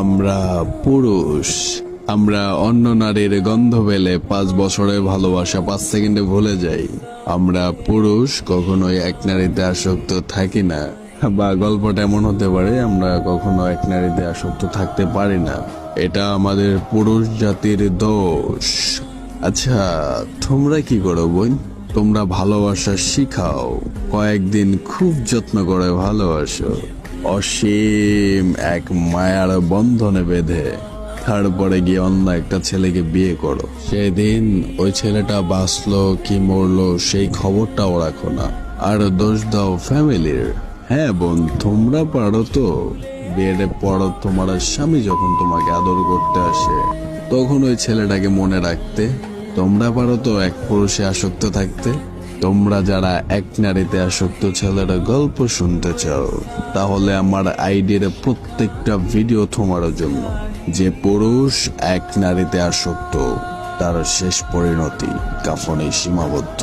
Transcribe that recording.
আমরা পুরুষ, আমরা অন্য নারীর গন্ধ পেলে 5 বছরের ভালোবাসা 5 সেকেন্ডে ভুলে যাই। আমরা পুরুষ কখনোই এক নারীতে আসক্ত থাকি না, বা গল্পটা এমন হতে পারে আমরা কখনো এক নারীতে আসক্ত থাকতে পারি না। এটা আমাদের পুরুষ জাতির দোষ। আচ্ছা, তোমরা কি করো বোন? তোমরা ভালোবাসা শিখাও, কয়েকদিন খুব যত্ন করে ভালোবাসো, অসীম এক মায়ার বন্ধনে বেঁধে তারপরে গিয়ে অন্য একটা ছেলেকে বিয়ে করো। সেদিন ওই ছেলেটা বাঁচলো কি মরলো সেই খবরটাও রাখো না, আর দোষ দাও ফ্যামিলির। হ্যাঁ বোন, তোমরা পারো তো। বিয়ের পর তোমার স্বামী যখন তোমাকে আদর করতে আসে তখন ওই ছেলেটাকে মনে রাখতে। তোমরা পারো তো এক পুরুষে আসক্ত থাকতে। তোমরা যারা এক নারীতে আসক্ত ছেলের গল্প শুনতে চাও, তাহলে আমার আইডির প্রত্যেকটা ভিডিও তোমার জন্য। যে পুরুষ এক নারীতে আসক্ত তার শেষ পরিণতি কাফনে সীমাবদ্ধ।